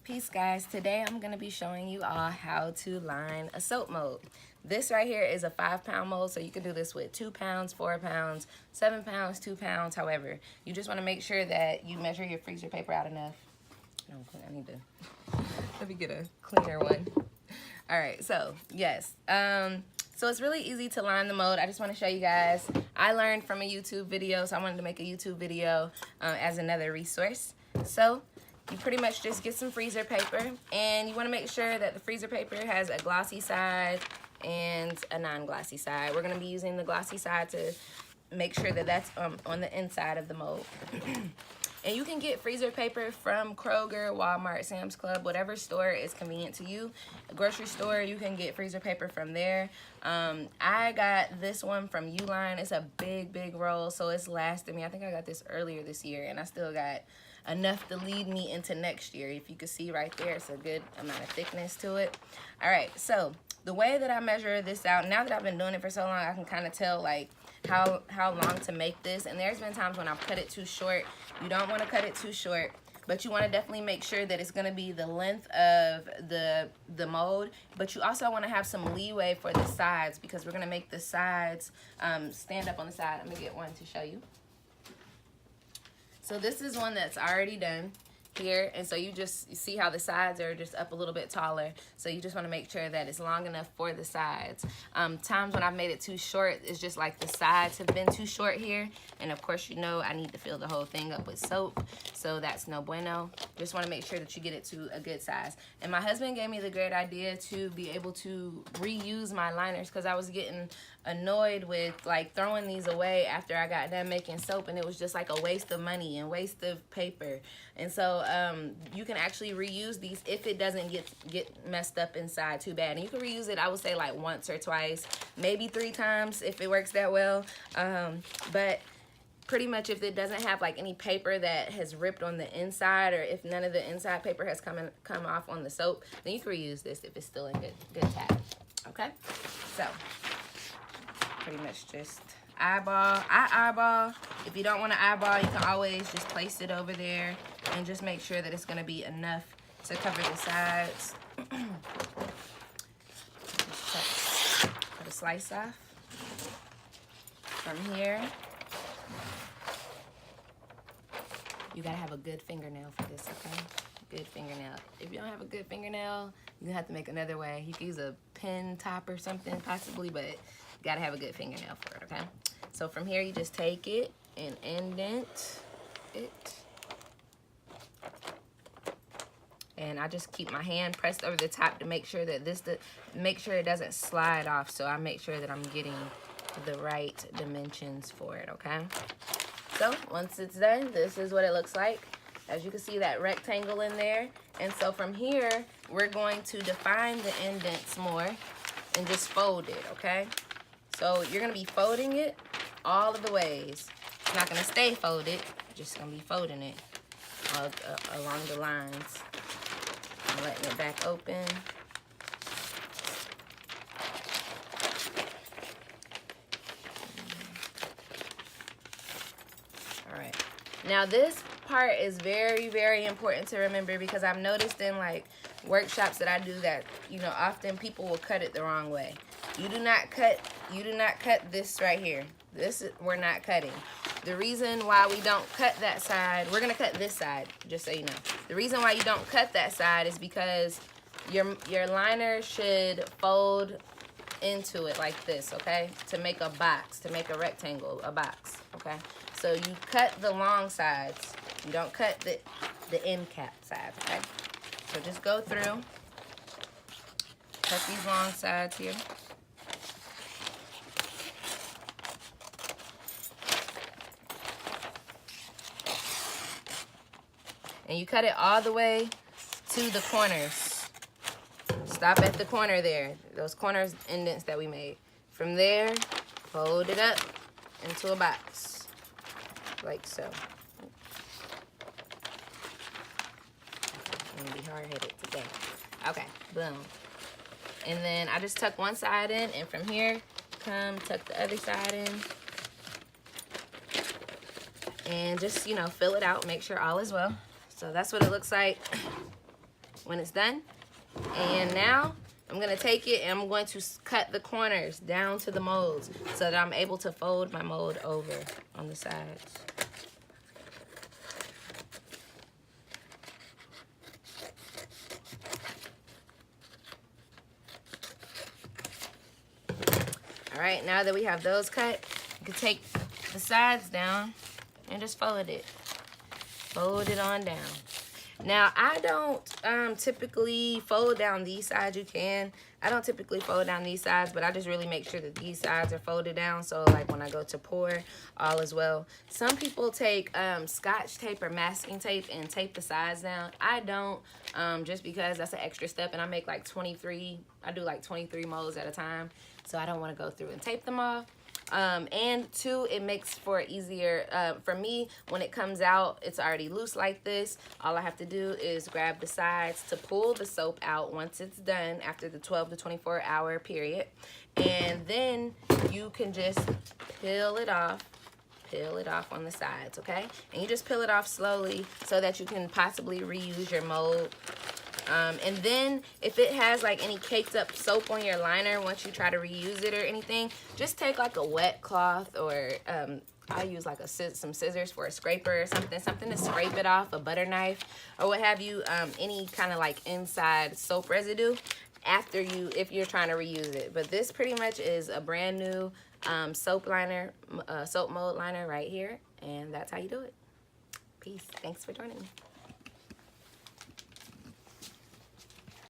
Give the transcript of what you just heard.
Peace, guys. Today I'm going to be showing you all how to line a soap mold. This right here is a 5-pound mold, so you can do this with 2 pounds, 4 pounds, 7 pounds, 2 pounds, however. You just want to make sure that you measure your freezer paper out enough. I need to, let me get a cleaner one. All right, so yes. So it's really easy to line the mold. I just want to show you guys. I learned from a YouTube video, so I wanted to make a YouTube video as another resource. So you pretty much just get some freezer paper, and you want to make sure that the freezer paper has a glossy side and a non-glossy side. We're going to be using the glossy side to make sure that that's on the inside of the mold. And you can get freezer paper from Kroger, Walmart, Sam's Club, whatever store is convenient to you. A grocery store, you can get freezer paper from there. I got this one from Uline. It's a big roll, so it's lasted me. I think I got this earlier this year, and I still got enough to lead me into next year. If you can see right there, it's a good amount of thickness to it. All right, so the way that I measure this out, now that I've been doing it for so long, I can kind of tell like how long to make this. And there's been times when I've cut it too short. You don't want to cut it too short, but you want to definitely make sure that it's going to be the length of the mold, but you also want to have some leeway for the sides, because we're going to make the sides stand up on the side. Let me get one to show you. So this is one that's already done here, and so you see how the sides are just up a little bit taller, so you just want to make sure that it's long enough for the sides. Times when I've made it too short, it's just like the sides have been too short here, and of course you know I need to fill the whole thing up with soap, so that's no bueno. Just want to make sure that you get it to a good size. And my husband gave me the great idea to be able to reuse my liners, because I was getting annoyed with like throwing these away after I got done making soap, and it was just like a waste of money and waste of paper. And so you can actually reuse these if it doesn't get messed up inside too bad. And you can reuse it, I would say, like once or twice, maybe 3 times if it works that well. But pretty much if it doesn't have like any paper that has ripped on the inside, or if none of the inside paper has come off on the soap, then you can reuse this if it's still in good tab. Okay, so pretty much just eyeball. I eyeball. If you don't want to eyeball, you can always just place it over there and just make sure that it's going to be enough to cover the sides. Put a slice off from here. You gotta have a good fingernail for this, okay? Good fingernail. If you don't have a good fingernail, you're gonna have to make another way. You can use a pen top or something possibly, but you gotta have a good fingernail for it, okay? So from here, you just take it and indent it. And I just keep my hand pressed over the top to make sure that make sure it doesn't slide off. So I make sure that I'm getting the right dimensions for it, okay? So once it's done, this is what it looks like. As you can see, that rectangle in there. And so from here, we're going to define the indents more and just fold it, okay? So you're gonna be folding it all of the ways. It's not gonna stay folded, just gonna be folding it along the lines. I'm letting it back open. All right. Now this part is very important to remember, because I've noticed in like workshops that I do that, you know, often people will cut it the wrong way. You do not cut this right here. We're not cutting. The reason why we don't cut that side, we're gonna cut this side, just so you know. The reason why you don't cut that side is because your liner should fold into it like this, okay? To make a box, to make a rectangle, a box, okay? So you cut the long sides. You don't cut the end cap sides, okay? So just go through, cut these long sides here. And you cut it all the way to the corners. Stop at the corner there. Those corners indents that we made. From there, fold it up into a box. Like so. I'm gonna be hard-headed today. Okay, boom. And then I just tuck one side in, and from here, tuck the other side in. And just, you know, fill it out, make sure all is well. So that's what it looks like. when it's done. And now I'm gonna take it and I'm going to cut the corners down to the molds so that I'm able to fold my mold over on the sides. All right, now that we have those cut, you can take the sides down and just fold it. Fold it on down. Now, I don't typically fold down these sides. You can. I don't typically fold down these sides, but I just really make sure that these sides are folded down. So, like when I go to pour, all is well. Some people take Scotch tape or masking tape and tape the sides down. I don't, just because that's an extra step, and I make like 23. I do like 23 molds at a time, so I don't want to go through and tape them off. And two, it makes for easier, for me, when it comes out, it's already loose like this. All I have to do is grab the sides to pull the soap out once it's done after the 12 to 24 hour period. And then you can just peel it off on the sides, okay? And you just peel it off slowly so that you can possibly reuse your mold. And then if it has like any caked up soap on your liner, once you try to reuse it or anything, just take like a wet cloth, or I use like some scissors for a scraper or something to scrape it off, a butter knife or what have you, any kind of like inside soap residue if you're trying to reuse it. But this pretty much is a brand new soap mold liner right here, and that's how you do it. Peace. Thanks for joining me.